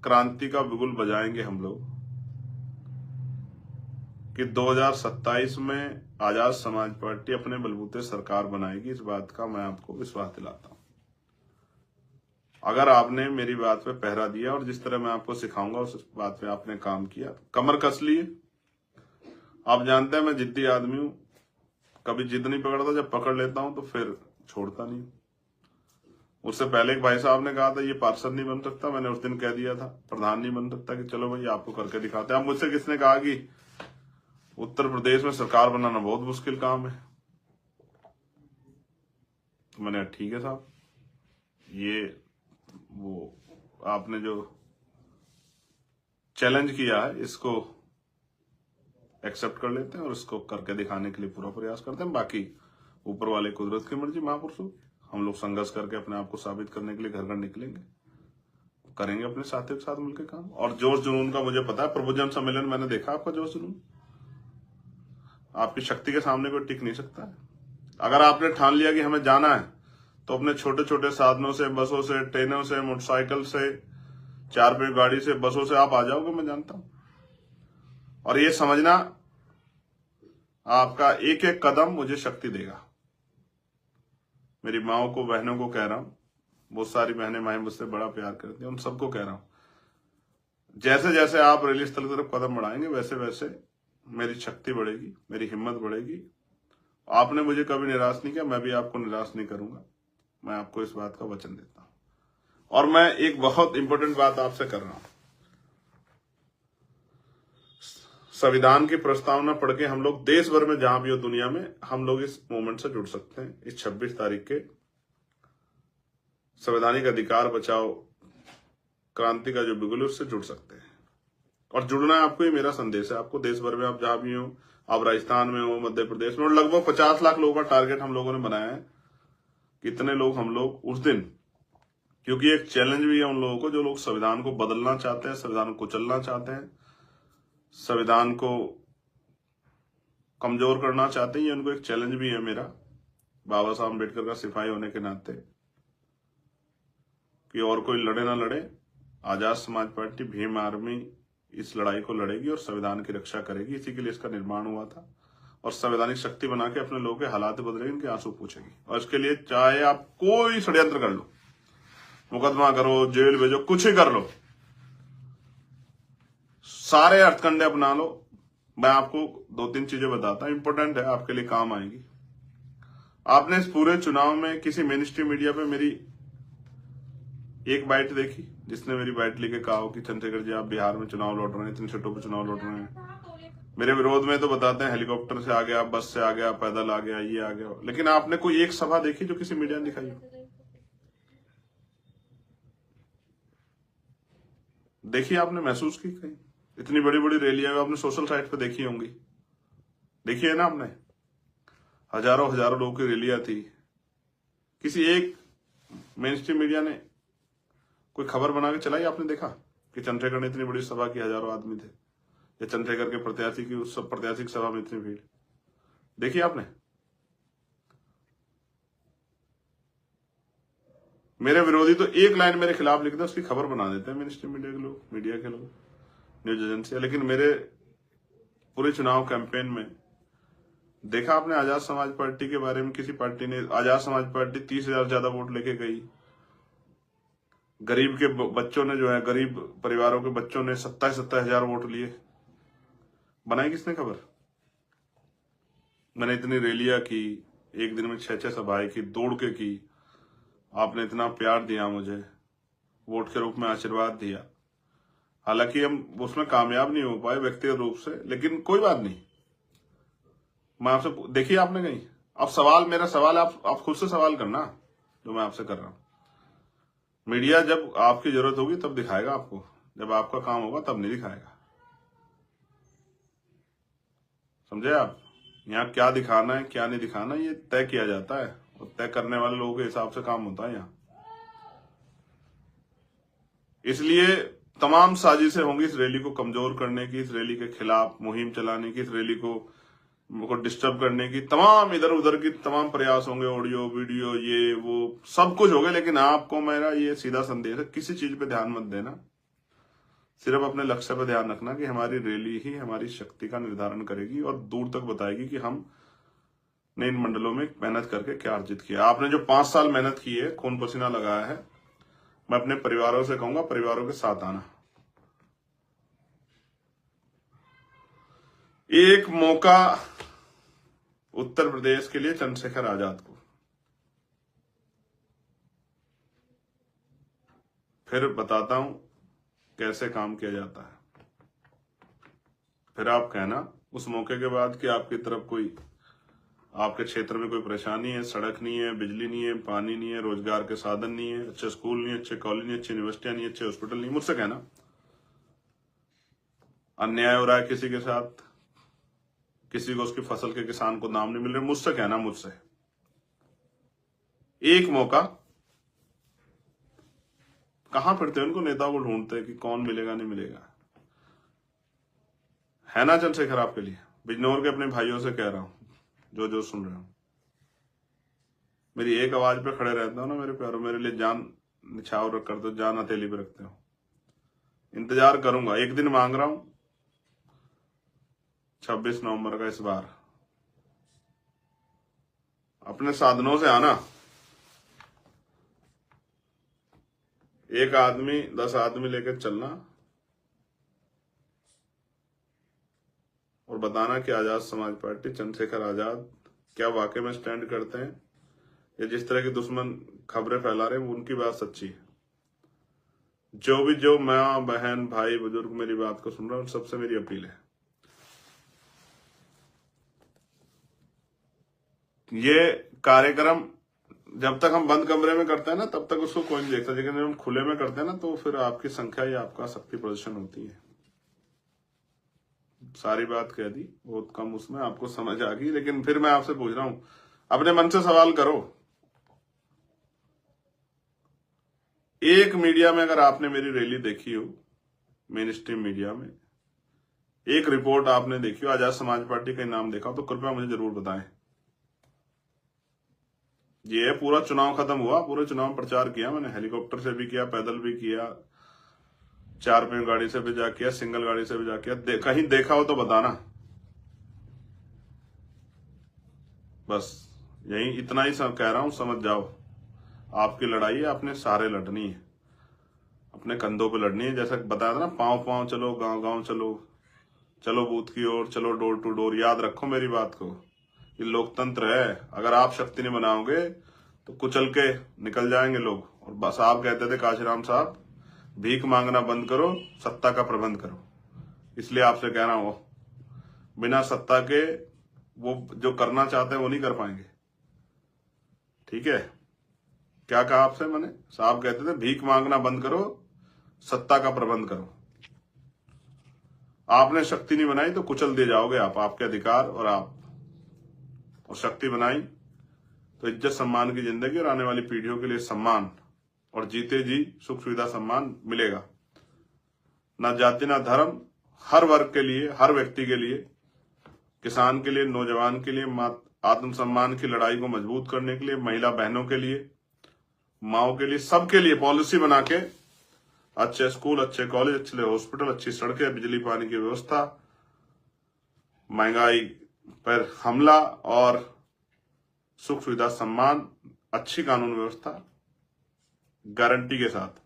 क्रांति का बिगुल बजाएंगे हम लोग कि 2027 में आजाद समाज पार्टी अपने बलबूते सरकार बनाएगी। इस बात का मैं आपको विश्वास दिलाता हूं। अगर आपने मेरी बात पे पहरा दिया और जिस तरह मैं आपको सिखाऊंगा उस बात पे आपने काम किया, कमर कस लिए। आप जानते हैं मैं जिद्दी आदमी हूं, कभी जिद नहीं पकड़ता, जब पकड़ लेता हूं तो फिर छोड़ता नहीं। उससे पहले एक भाई साहब ने कहा था ये पार्षद नहीं बन सकता, मैंने उस दिन कह दिया था प्रधान नहीं बन सकता, कि चलो भाई आपको करके दिखाते हैं। अब मुझसे किसने कहा कि उत्तर प्रदेश में सरकार बनाना बहुत मुश्किल काम है, तो मैंने कहा ठीक है साहब, ये वो आपने जो चैलेंज किया है इसको एक्सेप्ट कर लेते हैं और इसको करके दिखाने के लिए पूरा प्रयास करते हैं। बाकी ऊपर वाले कुदरत की मर्जी, महापुरुषों, हम लोग संघर्ष करके अपने आप को साबित करने के लिए घर घर निकलेंगे, करेंगे अपने साथियों के साथ मिलकर काम। और जोश जुनून का मुझे पता है, प्रबुद्धजन सम्मेलन मैंने देखा आपका जोश जुनून, आपकी शक्ति के सामने कोई टिक नहीं सकता है। अगर आपने ठान लिया कि हमें जाना है तो अपने छोटे छोटे साधनों से, बसों से, ट्रेनों से, मोटरसाइकिल से, 4 पहिया गाड़ी से, बसों से आप आ जाओगे, मैं जानता हूं। और ये समझना, आपका एक एक कदम मुझे शक्ति देगा। मेरी माओ को, बहनों को कह रहा हूं, बहुत सारी बहनें माएं मुझसे बड़ा प्यार करती हैं, उन सबको कह रहा हूं, जैसे जैसे आप रैली स्थल की तरफ कदम बढ़ाएंगे वैसे वैसे मेरी शक्ति बढ़ेगी, मेरी हिम्मत बढ़ेगी। आपने मुझे कभी निराश नहीं किया, मैं भी आपको निराश नहीं करूंगा, मैं आपको इस बात का वचन देता हूं। और मैं एक बहुत इंपॉर्टेंट बात आपसे कर रहा हूं, संविधान की प्रस्तावना पढ़ के हम लोग देश भर में जहां भी हो दुनिया में, हम लोग इस मूवमेंट से जुड़ सकते हैं। इस 26 तारीख के संवैधानिक अधिकार बचाओ क्रांति का जो बिगुल है उससे जुड़ सकते हैं। और जुड़ना है आपको, ये मेरा संदेश है आपको। देश भर में आप जहां भी हो, आप राजस्थान में हो, मध्य प्रदेश में, और लगभग 50 लाख लोगों का टारगेट हम लोगों ने बनाया है। कितने लोग हम लोग उस दिन, क्योंकि एक चैलेंज भी है उन लोगों को जो लोग संविधान को बदलना चाहते हैं, संविधान को कुचलना चाहते हैं, संविधान को कमजोर करना चाहते हैं। ये उनको एक चैलेंज भी है मेरा, बाबा साहब अम्बेडकर का सिपाही होने के नाते, कि और कोई लड़े ना लड़े, आजाद समाज पार्टी, भीम आर्मी इस लड़ाई को लड़ेगी और संविधान की रक्षा करेगी। इसी के लिए इसका निर्माण हुआ था, और संवैधानिक शक्ति बना के अपने लोगों के हालात बदलेगी, इनके आंसू पूछेगी। और इसके लिए चाहे आप कोई षड्यंत्र कर लो, मुकदमा करो, जेल भेजो, कुछ ही कर लो, सारे हथकंडे अपना लो। मैं आपको 2-3 चीजें बताता हूं, इंपॉर्टेंट है, आपके लिए काम आएगी। आपने इस पूरे चुनाव में किसी मेन स्ट्रीम मीडिया पे मेरी एक बाइट देखी जिसने मेरी बाइट लेके कहा हो कि चंद्रशेखर जी आप बिहार में चुनाव लड़ रहे हैं, इतनी सीटों पर चुनाव लड़ रहे हैं। मेरे विरोध में तो बताते हैं हेलीकॉप्टर से आ गया, बस से आ गया, पैदल आ गया, ये आ गया, लेकिन आपने कोई एक सभा देखी जो किसी मीडिया ने दिखाई हो? देखिए, आपने महसूस की कहीं? इतनी बड़ी बड़ी रैलियां आपने सोशल साइट पे देखी होंगी, देखिए ना आपने, हजारों हजारों लोगों की रैलियां थी। किसी एक मेन स्ट्रीम मीडिया ने कोई खबर बना के चलाई? आपने देखा कि चंद्रशेखर ने इतनी बड़ी सभा की, हजारों आदमी थे, या चंद्रशेखर के प्रत्याशी की उस प्रत्याशी की सभा में इतनी भीड़ देखी आपने? मेरे विरोधी तो एक लाइन मेरे खिलाफ लिखते हैं, उसकी खबर बना देते हैं मेन स्ट्रीम मीडिया के लोग, मीडिया के लोग, न्यूज एजेंसी। लेकिन मेरे पूरे चुनाव कैंपेन में देखा आपने आजाद समाज पार्टी के बारे में, किसी पार्टी ने, आजाद समाज पार्टी 30,000 ज्यादा वोट लेके गई। गरीब के बच्चों ने जो है, गरीब परिवारों के बच्चों ने 27,000 वोट लिए। बनाई किसने खबर? मैंने इतनी रैलियां की, एक दिन में 6-6 सभाएं की, दौड़ के की। आपने इतना प्यार दिया मुझे, वोट के रूप में आशीर्वाद दिया। हालांकि हम उसमें कामयाब नहीं हो पाए व्यक्तिगत रूप से, लेकिन कोई बात नहीं। मैं आपसे, देखिए आपने कहीं, अब सवाल, मेरा सवाल आप खुद से सवाल करना जो मैं आपसे कर रहा हूं। मीडिया जब आपकी जरूरत होगी तब दिखाएगा आपको, जब आपका काम होगा तब नहीं दिखाएगा। समझे आप? यहाँ क्या दिखाना है क्या नहीं दिखाना ये तय किया जाता है, और तय करने वाले लोगों के हिसाब से काम होता है यहाँ। इसलिए तमाम साजिशें होंगी इस रैली को कमजोर करने की, इस रैली के खिलाफ मुहिम चलाने की, इस रैली को डिस्टर्ब करने की, तमाम इधर उधर की तमाम प्रयास होंगे, ऑडियो वीडियो ये वो सब कुछ होगा। लेकिन आपको मेरा ये सीधा संदेश है, किसी चीज पे ध्यान मत देना, सिर्फ अपने लक्ष्य पर ध्यान रखना कि हमारी रैली ही हमारी शक्ति का निर्धारण करेगी और दूर तक बताएगी कि हम ने इन मंडलों में मेहनत करके क्या अर्जित किया। आपने जो 5 साल मेहनत की है, खून पसीना लगाया है, मैं अपने परिवारों से कहूंगा परिवारों के साथ आना। एक मौका उत्तर प्रदेश के लिए चंद्रशेखर आजाद को, फिर बताता हूं कैसे काम किया जाता है। फिर आप कहना उस मौके के बाद कि आपकी तरफ कोई, आपके क्षेत्र में कोई परेशानी है, सड़क नहीं है, बिजली नहीं है, पानी नहीं है, रोजगार के साधन नहीं है, अच्छे स्कूल नहीं, अच्छे कॉलेज नहीं, अच्छी यूनिवर्सिटियां नहीं, अच्छे हॉस्पिटल नहीं, मुझसे कहना। अन्याय हो रहा है किसी के साथ, किसी को उसकी फसल के किसान को दाम नहीं मिल रहे, मुझसे कहना। मुझसे एक मौका, कहां फिरते हैं उनको नेता को ढूंढते कि कौन मिलेगा नहीं मिलेगा, है ना चंद्रशेखर आपके लिए? बिजनौर के अपने भाइयों से कह रहा हूं, जो जो सुन रहे हो, मेरी एक आवाज पे खड़े रहते हो ना मेरे प्यारों, मेरे लिए जान निछावर कर दो, जान हथेली पे रखते हो। इंतजार करूंगा, एक दिन मांग रहा हूं, 26 नवंबर का इस बार। अपने साधनों से आना, एक आदमी 10 आदमी लेकर चलना और बताना कि आजाद समाज पार्टी, चंद्रशेखर आजाद क्या वाकई में स्टैंड करते हैं, या जिस तरह की दुश्मन खबरें फैला रहे हैं उनकी बात सच्ची है। जो माँ बहन भाई बुजुर्ग मेरी बात को सुन रहा हूं, सबसे मेरी अपील है, ये कार्यक्रम जब तक हम बंद कमरे में करते हैं ना तब तक उसको कोई नहीं देखता, लेकिन जब हम खुले में करते हैं ना तो फिर आपकी संख्या या आपका शक्ति प्रदर्शन होती है। सारी बात कह दी, बहुत कम उसमें आपको समझ आ गई। लेकिन फिर मैं आपसे पूछ रहा हूं, अपने मन से सवाल करो। एक मीडिया में अगर आपने मेरी रैली देखी हो, मेन स्ट्रीम मीडिया में एक रिपोर्ट आपने देखी हो, आजाद समाज पार्टी का नाम देखा हो, तो कृपया मुझे जरूर बताएं। ये पूरा चुनाव खत्म हुआ, पूरे चुनाव में प्रचार किया मैंने, हेलीकॉप्टर से भी किया, पैदल भी किया, 4 पहियों गाड़ी से भी जा किया, सिंगल गाड़ी से भी जा किया। कहीं देखा हो तो बताना। बस यही इतना ही सब कह रहा हूं, समझ जाओ। आपकी लड़ाई है, आपने सारे लड़नी है, अपने कंधों पे लड़नी है। जैसा बताया था ना, पांव पांव चलो, गांव गांव चलो, चलो बूथ की ओर, चलो डोर टू डोर। याद रखो मेरी बात को, ये लोकतंत्र है। अगर आप शक्ति नहीं बनाओगे तो कुचल के निकल जाएंगे लोग। और बस आप कहते थे काशीराम साहब, भीख मांगना बंद करो, सत्ता का प्रबंध करो। इसलिए आपसे कह रहा हूं, बिना सत्ता के वो जो करना चाहते हैं वो नहीं कर पाएंगे। ठीक है, क्या कहा आपसे मैंने? साहब कहते थे भीख मांगना बंद करो, सत्ता का प्रबंध करो। आपने शक्ति नहीं बनाई तो कुचल दिए जाओगे आप, आपके अधिकार और शक्ति बनाई तो इज्जत सम्मान की जिंदगी और आने वाली पीढ़ियों के लिए सम्मान और जीते जी सुख सुविधा सम्मान मिलेगा। ना जाति ना धर्म, हर वर्ग के लिए, हर व्यक्ति के लिए, किसान के लिए, नौजवान के लिए, आत्मसम्मान की लड़ाई को मजबूत करने के लिए, महिला बहनों के लिए, माओ के लिए, सबके लिए पॉलिसी बना के अच्छे स्कूल, अच्छे कॉलेज, अच्छे हॉस्पिटल, अच्छी सड़कें, बिजली पानी की व्यवस्था, महंगाई पर हमला और सुख सुविधा सम्मान, अच्छी कानून व्यवस्था गारंटी के साथ।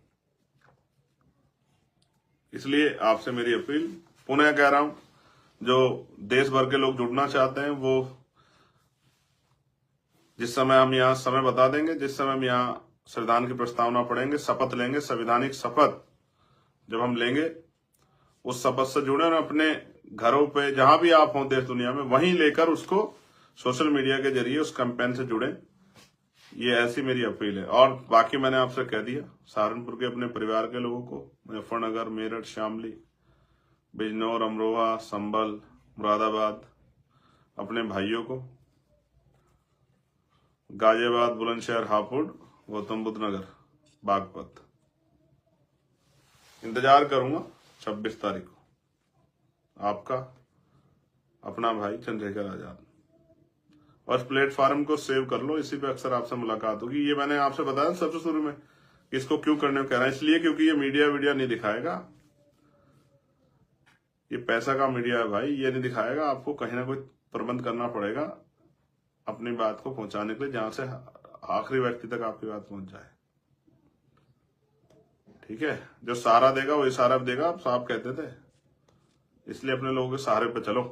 इसलिए आपसे मेरी अपील, पुनः कह रहा हूं, जो देश भर के लोग जुड़ना चाहते हैं वो जिस समय हम यहाँ समय बता देंगे, जिस समय हम यहाँ संविधान की प्रस्तावना पढ़ेंगे, शपथ लेंगे, संवैधानिक शपथ जब हम लेंगे, उस शपथ से जुड़े और अपने घरों पे जहां भी आप हों देश दुनिया में, वहीं लेकर उसको सोशल मीडिया के जरिए उस कैंपेन से जुड़े। ये ऐसी मेरी अपील है। और बाकी मैंने आपसे कह दिया, सहारनपुर के अपने परिवार के लोगों को, मुजफ्फरनगर, मेरठ, शामली, बिजनौर, अमरोहा, संभल, मुरादाबाद, अपने भाइयों को, गाजियाबाद, बुलंदशहर, हापुड़, गौतम बुद्ध नगर, बागपत, इंतजार करूंगा 26 तारीख को। आपका अपना भाई चंद्रशेखर आजाद। और प्लेटफॉर्म को सेव कर लो, इसी पे अक्सर आपसे मुलाकात होगी। ये मैंने आपसे बताया सबसे शुरू में, इसको क्यों करने को कह रहा है, इसलिए क्योंकि ये मीडिया नहीं दिखाएगा, ये पैसा का मीडिया है भाई, ये नहीं दिखाएगा। आपको कहीं ना कोई प्रबंध करना पड़ेगा अपनी बात को पहुंचाने के लिए, जहां से आखिरी व्यक्ति तक आपकी बात पहुंच जाए। ठीक है, जो सहारा देगा वो इशारा देगा, आप साहब कहते थे। इसलिए अपने लोगों के सहारे पे चलो,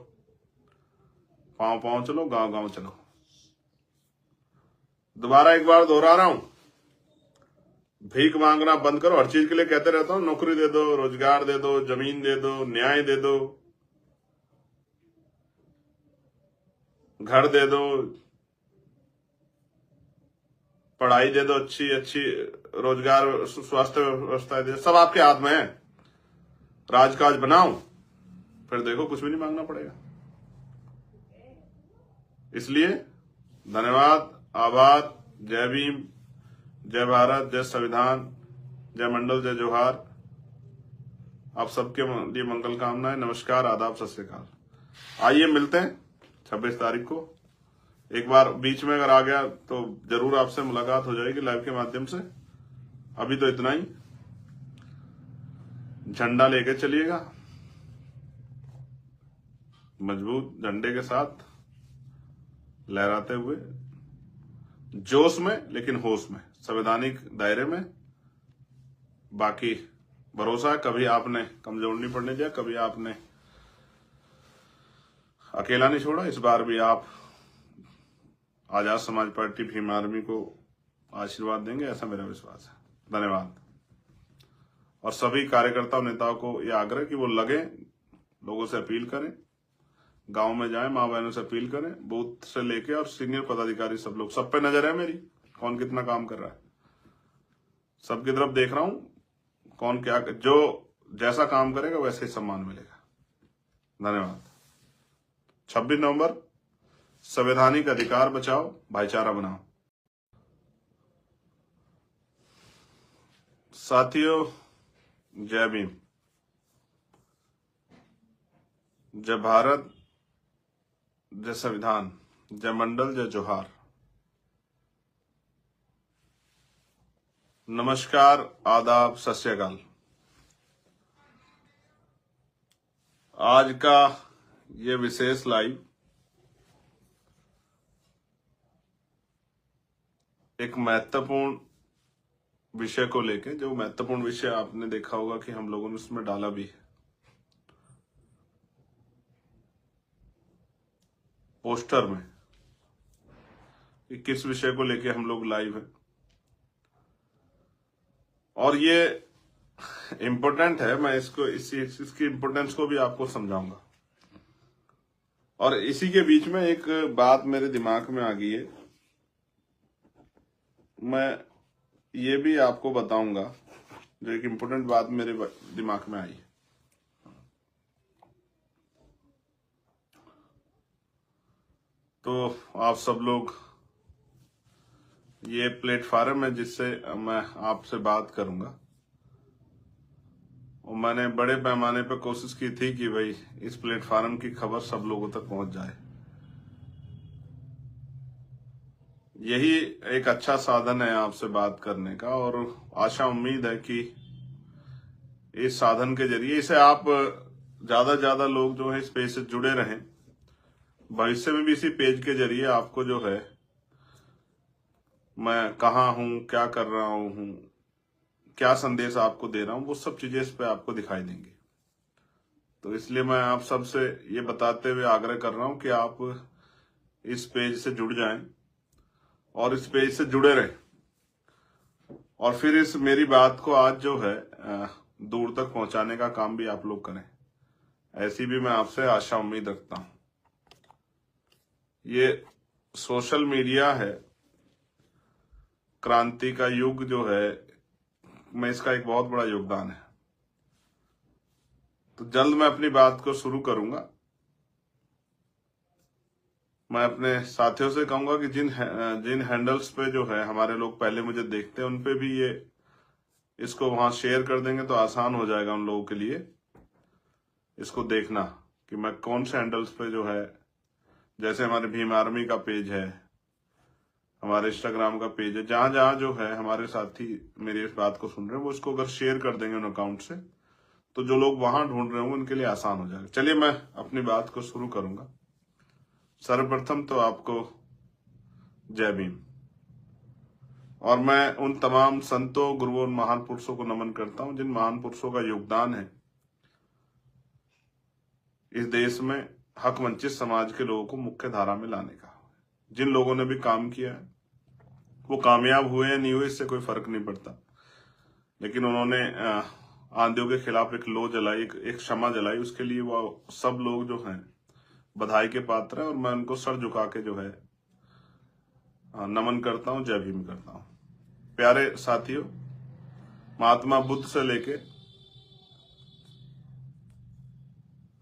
पांव पांव चलो, गांव गांव चलो। दोबारा एक बार दोहरा रहा हूं, भीख मांगना बंद करो। हर चीज के लिए कहते रहता हूं, नौकरी दे दो, रोजगार दे दो, जमीन दे दो, न्याय दे दो, घर दे दो, पढ़ाई दे दो, अच्छी अच्छी रोजगार, स्वास्थ्य व्यवस्था दे, सब आपके हाथ में है। राजकाज बनाओ, फिर देखो कुछ भी नहीं मांगना पड़ेगा। इसलिए धन्यवाद, आभार, जय भीम, जय भारत, जय संविधान, जय मंडल, जय जोहार। आप सबके लिए मंगल कामनाएं। नमस्कार, आदाब, सत श्री अकाल। आइए मिलते हैं 26 तारीख को। एक बार बीच में अगर आ गया तो जरूर आपसे मुलाकात हो जाएगी लाइव के माध्यम से। अभी तो इतना ही, झंडा लेके चलिएगा, मजबूत झंडे के साथ लहराते हुए, जोश में लेकिन होश में, संवैधानिक दायरे में। बाकी भरोसा है, कभी आपने कमजोर नहीं पड़ने दिया, कभी आपने अकेला नहीं छोड़ा। इस बार भी आप आजाद समाज पार्टी भीम आर्मी को आशीर्वाद देंगे, ऐसा मेरा विश्वास है। धन्यवाद। और सभी कार्यकर्ताओं नेताओं को यह आग्रह कि वो लगे, लोगों से अपील करें, गांव में जाएं, मां बहनों से अपील करें, बूथ से लेके और सीनियर पदाधिकारी सब लोग, सब पे नजर है मेरी, कौन कितना काम कर रहा है, सबकी तरफ देख रहा हूं, कौन क्या, जो जैसा काम करेगा वैसे ही सम्मान मिलेगा। धन्यवाद। 26 नवंबर, संवैधानिक अधिकार बचाओ, भाईचारा बनाओ। साथियों, जय भीम, जय भारत, जय संविधान, जय मंडल, जय जोहार। नमस्कार, आदाब, सत श्री अकाल। आज का ये विशेष लाइव एक महत्वपूर्ण विषय को लेके, जो महत्वपूर्ण विषय आपने देखा होगा कि हम लोगों ने उसमें डाला भी है पोस्टर में, कि किस विषय को लेके हम लोग लाइव हैं। और ये इम्पोर्टेंट है, मैं इसकी इम्पोर्टेंस को भी आपको समझाऊंगा। और इसी के बीच में एक बात मेरे दिमाग में आ गई है, मैं ये भी आपको बताऊंगा, जो एक इम्पोर्टेंट बात मेरे दिमाग में आई है। तो आप सब लोग, ये प्लेटफॉर्म है जिससे मैं आपसे बात करूंगा, और मैंने बड़े पैमाने पर कोशिश की थी कि भाई इस प्लेटफॉर्म की खबर सब लोगों तक पहुंच जाए। यही एक अच्छा साधन है आपसे बात करने का, और आशा उम्मीद है कि इस साधन के जरिए इसे आप ज्यादा से ज्यादा लोग जो है इस पेज से जुड़े रहें। भविष्य में भी इसी पेज के जरिए आपको जो है, मैं कहाँ हूं, क्या कर रहा हूं, क्या संदेश आपको दे रहा हूं, वो सब चीजें इस पे आपको दिखाई देंगी। तो इसलिए मैं आप सबसे ये बताते हुए आग्रह कर रहा हूं कि आप इस पेज से जुड़ जाएं और इस पेज से जुड़े रहें, और फिर इस मेरी बात को आज जो है दूर तक पहुंचाने का काम भी आप लोग करें, ऐसी भी मैं आपसे आशा उम्मीद रखता हूं। ये सोशल मीडिया है, क्रांति का युग जो है, मैं इसका एक बहुत बड़ा योगदान है। तो जल्द मैं अपनी बात को शुरू करूंगा। मैं अपने साथियों से कहूंगा कि जिन हैंडल्स पे जो है हमारे लोग पहले मुझे देखते हैं, उन पे भी ये इसको वहां शेयर कर देंगे तो आसान हो जाएगा उन लोगों के लिए इसको देखना कि मैं कौन से हैंडल्स पे जो है, जैसे हमारे भीम आर्मी का पेज है, हमारे इंस्टाग्राम का पेज है, जहां जहां जो है हमारे साथी मेरी इस बात को सुन रहे हैं, वो इसको अगर शेयर कर देंगे उन अकाउंट से, तो जो लोग वहां ढूंढ रहे होंगे उनके लिए आसान हो जाएगा। चलिए मैं अपनी बात को शुरू करूंगा। सर्वप्रथम तो आपको जय भीम, और मैं उन तमाम संतों, गुरुओं और महान पुरुषों को नमन करता हूं, जिन महान पुरुषों का योगदान है इस देश में हक वंचित समाज के लोगों को मुख्य धारा में लाने का। जिन लोगों ने भी काम किया है वो कामयाब हुए या नहीं हुए, इससे कोई फर्क नहीं पड़ता, लेकिन उन्होंने आंधियों के खिलाफ एक लो जलाई, एक क्षमा जलाई, उसके लिए वो सब लोग जो हैं बधाई के पात्र हैं, और मैं उनको सर झुका के जो है नमन करता हूं, जय भीम करता हूं। प्यारे साथियों, महात्मा बुद्ध से लेके,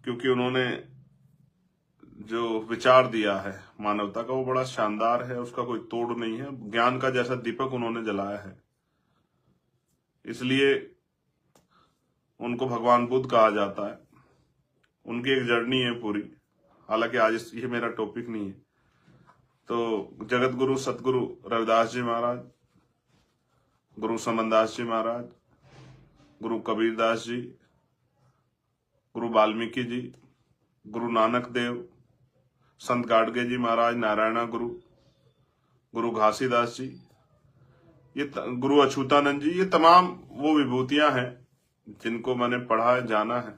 क्योंकि उन्होंने जो विचार दिया है मानवता का, वो बड़ा शानदार है, उसका कोई तोड़ नहीं है। ज्ञान का जैसा दीपक उन्होंने जलाया है, इसलिए उनको भगवान बुद्ध कहा जाता है। उनकी एक जर्नी है पूरी, हालांकि आज ये मेरा टॉपिक नहीं है। तो जगत गुरु सतगुरु रविदास जी महाराज, गुरु समनदास जी महाराज, गुरु कबीरदास जी, गुरु वाल्मीकि जी, गुरु नानक देव, संत गाडगे जी महाराज, नारायणा गुरु, गुरु घासीदास जी, ये गुरु अछूतानंद जी, ये तमाम वो विभूतियां हैं जिनको मैंने पढ़ा है, जाना है,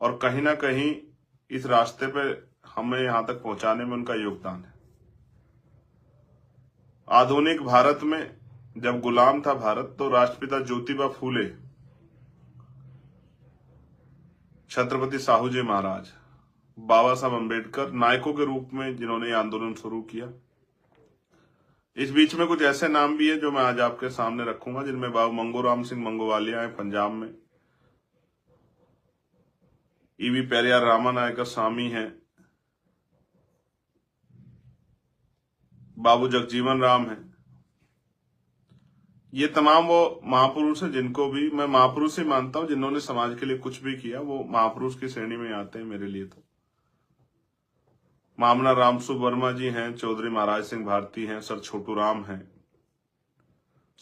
और कहीं ना कहीं इस रास्ते पे हमें यहां तक पहुंचाने में उनका योगदान है। आधुनिक भारत में जब गुलाम था भारत, तो राष्ट्रपिता ज्योतिबा फूले, छत्रपति साहू जी महाराज, बाबा साहब अम्बेडकर नायकों के रूप में जिन्होंने आंदोलन शुरू किया। इस बीच में कुछ ऐसे नाम भी है जो मैं आज आपके सामने रखूंगा, जिनमें बाबू मंगूराम सिंह मंगोवालिया है पंजाब में, ईवी पेरियार रामानायक स्वामी है बाबू जगजीवन राम है। ये तमाम वो महापुरुष हैं जिनको भी मैं महापुरुष ही मानता हूं, जिन्होंने समाज के लिए कुछ भी किया वो महापुरुष की श्रेणी में आते हैं मेरे लिए। तो मामना रामसु वर्मा जी हैं, चौधरी महाराज सिंह भारती हैं, सर छोटू राम हैं,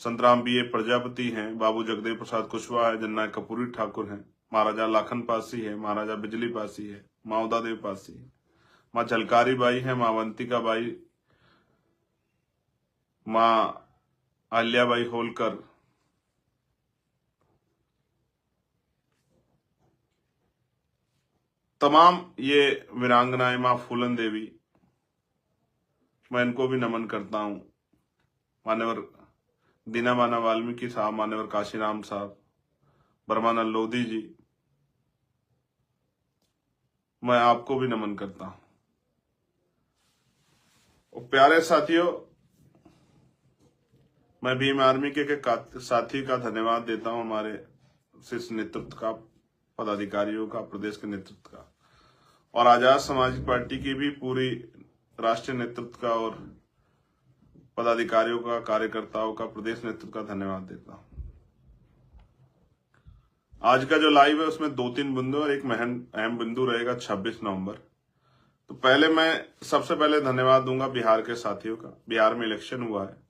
संतराम बी ए प्रजापति हैं, बाबू जगदेव प्रसाद कुशवाहा है, जननायक कपूरी ठाकुर हैं, महाराजा लाखन पासी है, महाराजा बिजली पासी है, माँ उदा देव पासी है, माँ झलकारी बाई है, माँ अवंतिका बाई, माँ अहिल्याबाई होलकर, तमाम ये वीरांगनाएं, माँ फूलन देवी, मैं इनको भी नमन करता हूं। मान्यवर दीनाबाना वाल्मीकि साहब, मान्यवर काशीराम साहब, ब्रह्मानंद लोधी जी, मैं आपको भी नमन करता हूं। और प्यारे साथियों, मैं भीम आर्मी के साथी का धन्यवाद देता हूं, हमारे शीर्ष नेतृत्व का, पदाधिकारियों का, प्रदेश के नेतृत्व का, और आजाद समाजिक पार्टी की भी पूरी राष्ट्रीय नेतृत्व का और पदाधिकारियों का, कार्यकर्ताओं का, प्रदेश नेतृत्व का धन्यवाद देता हूं। आज का जो लाइव है उसमें 2-3 बिंदु और एक अहम बिंदु रहेगा 26 नवंबर। तो पहले मैं सबसे पहले धन्यवाद दूंगा बिहार के साथियों का। बिहार में इलेक्शन हुआ है,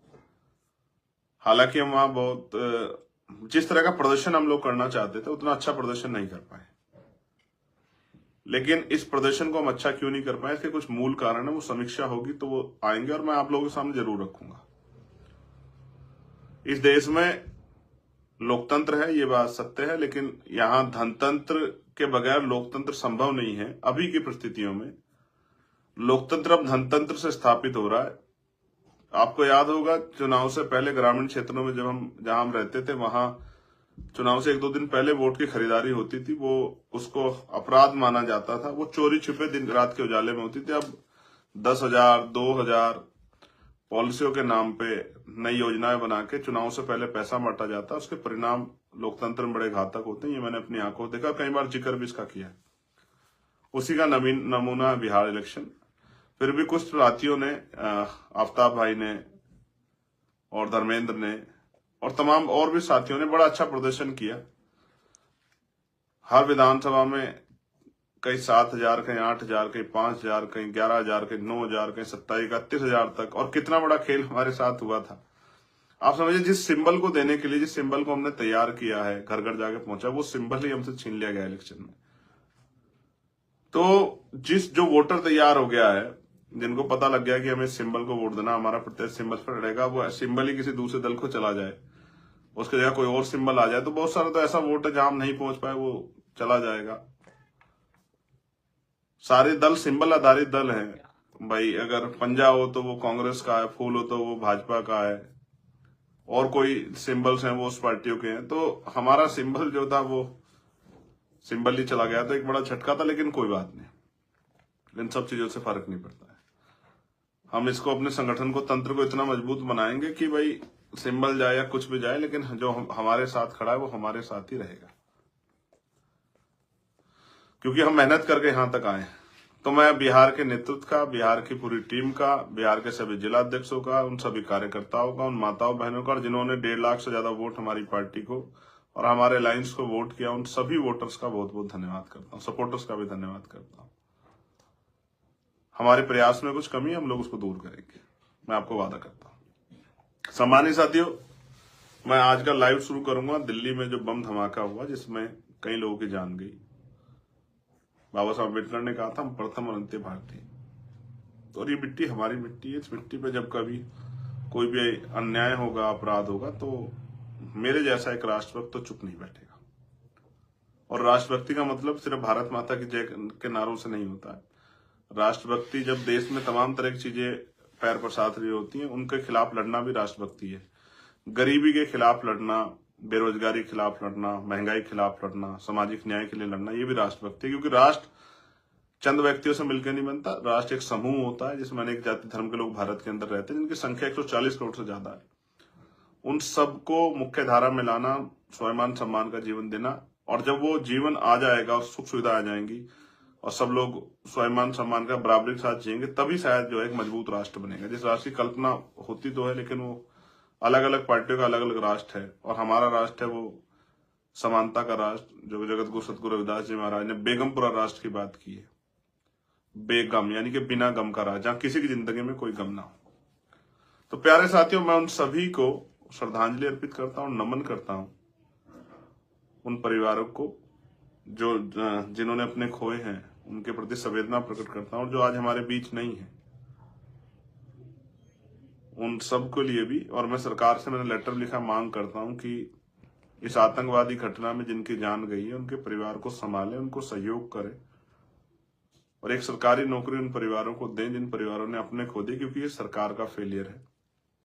हालांकि हम वहां बहुत जिस तरह का प्रदर्शन हम लोग करना चाहते थे उतना अच्छा प्रदर्शन नहीं कर पाए, लेकिन इस प्रदर्शन को हम अच्छा क्यों नहीं कर पाए, इसके कुछ मूल कारण है। वो समीक्षा होगी तो वो आएंगे और मैं आप लोगों के सामने जरूर रखूंगा। इस देश में लोकतंत्र है, ये बात सत्य है, लेकिन यहां धनतंत्र के बगैर लोकतंत्र संभव नहीं है। अभी की परिस्थितियों में लोकतंत्र अब धनतंत्र से स्थापित हो रहा है। आपको याद होगा चुनाव से पहले ग्रामीण क्षेत्रों में जहां हम रहते थे, वहां चुनाव से 1-2 दिन पहले वोट की खरीदारी होती थी, वो उसको अपराध माना जाता था, वो चोरी छिपे दिन रात के उजाले में होती थी। अब 10,000 2,000 पॉलिसियों के नाम पे नई योजनाएं बना के चुनाव से पहले पैसा बांटा जाता है। उसके परिणाम लोकतंत्र में बड़े घातक होते हैं, ये मैंने अपनी आंखों देखा, कई बार जिक्र भी इसका किया है। उसी का नमूना है बिहार इलेक्शन। फिर भी कुछ साथियों ने, आफ्ताब भाई ने और धर्मेंद्र ने और तमाम और भी साथियों ने बड़ा अच्छा प्रदर्शन किया। हर विधानसभा में कई 7,000, कहीं 8,000, कहीं 5,000, कहीं 11,000, कहीं 9,000, कहीं 27,000-31,000 तक, और कितना बड़ा खेल हमारे साथ हुआ था। आप समझिए, जिस सिंबल को देने के लिए, जिस सिंबल को हमने तैयार किया है, घर घर जाके पहुंचा, वो सिंबल ही हमसे छीन लिया गया इलेक्शन में। तो जो वोटर तैयार हो गया है, जिनको पता लग गया कि हमें सिंबल को वोट देना, हमारा प्रत्येक सिंबल पर रहेगा, वो सिंबल ही किसी दूसरे दल को चला जाए, उसकी जगह कोई और सिंबल आ जाए, तो बहुत सारा तो ऐसा वोट है जहां हम नहीं पहुंच पाए, वो चला जाएगा। सारे दल सिंबल आधारित दल हैं भाई। अगर पंजा हो तो वो कांग्रेस का है, फूल हो तो वो भाजपा का है, और कोई सिंबल्स हैं वो उस पार्टियों के हैं। तो हमारा सिंबल जो था वो सिंबल ही चला गया, तो एक बड़ा झटका था, लेकिन कोई बात नहीं, इन सब चीजों से फर्क नहीं पड़ता है। हम इसको, अपने संगठन को, तंत्र को इतना मजबूत बनाएंगे कि भाई सिंबल जाए या कुछ भी जाए, लेकिन जो हमारे साथ खड़ा है वो हमारे साथ ही रहेगा, क्योंकि हम मेहनत करके यहां तक आए। तो मैं बिहार के नेतृत्व का, बिहार की पूरी टीम का, बिहार के सभी जिला अध्यक्षों का, उन सभी कार्यकर्ताओं का, उन माताओं बहनों का, जिन्होंने 1.5 लाख से ज्यादा वोट हमारी पार्टी को और हमारे अलायंस को वोट किया, उन सभी वोटर्स का बहुत बहुत धन्यवाद करता हूँ। सपोर्टर्स का भी धन्यवाद करता हूँ। हमारे प्रयास में कुछ कमी है, हम लोग उसको दूर करेंगे, मैं आपको वादा करता हूं। सम्मानित साथियों, मैं आज का लाइव शुरू करूंगा दिल्ली में जो बम धमाका हुआ, जिसमें कई लोगों की जान गई। बाबा साहब अम्बेडकर ने कहा था, हम प्रथम और अंतिम भारतीय, और ये मिट्टी हमारी मिट्टी है। इस मिट्टी पे जब कभी कोई भी अन्याय होगा, अपराध होगा, तो मेरे जैसा एक राष्ट्रभक्त तो चुप नहीं बैठेगा। और राष्ट्रभक्ति का मतलब सिर्फ भारत माता की जय के नारों से नहीं होता है। राष्ट्रभक्ति जब देश में तमाम तरह की चीजें पैर पर साथ रही होती हैं, उनके खिलाफ लड़ना भी राष्ट्रभक्ति है। गरीबी के खिलाफ लड़ना, बेरोजगारी के खिलाफ लड़ना, महंगाई के खिलाफ लड़ना, सामाजिक न्याय के लिए लड़ना, ये भी राष्ट्रभक्ति है। क्योंकि राष्ट्र चंद व्यक्तियों से मिलकर नहीं बनता, राष्ट्र एक समूह होता है जिसमें अनेक जाति धर्म के लोग भारत के अंदर रहते हैं, जिनकी संख्या 140 करोड़ से ज्यादा है। उन सबको मुख्य धारा में लाना, स्वाभिमान सम्मान का जीवन देना, और जब वो जीवन आ जाएगा और सुख सुविधा आ जाएंगी और सब लोग स्वाभिमान सम्मान का बराबरी के साथ जिएंगे, तभी शायद जो है एक मजबूत राष्ट्र बनेगा। जिस राष्ट्र की कल्पना होती तो है, लेकिन वो अलग अलग पार्टियों का अलग अलग राष्ट्र है, और हमारा राष्ट्र है वो समानता का राष्ट्र, जो जगत गुरु सतगुरु रविदास जी महाराज ने बेगमपुरा राष्ट्र की बात की है। बेगम यानी कि बिना गम का राज, जहां किसी की जिंदगी में कोई गम ना हो। तो प्यारे साथियों, मैं उन सभी को श्रद्धांजलि अर्पित करता हूं, नमन करता हूं उन परिवारों को जो जिन्होंने अपने खोए हैं, उनके प्रति संवेदना प्रकट करता हूं, जो आज हमारे बीच नहीं है, उन सब के लिए भी। और मैं सरकार से मैंने लेटर लिखा, मांग करता हूं कि इस आतंकवादी घटना में जिनकी जान गई है उनके परिवार को संभालें, उनको सहयोग करें, और एक सरकारी नौकरी उन परिवारों को दें जिन परिवारों ने अपने खो दिए, क्योंकि ये सरकार का फेलियर है।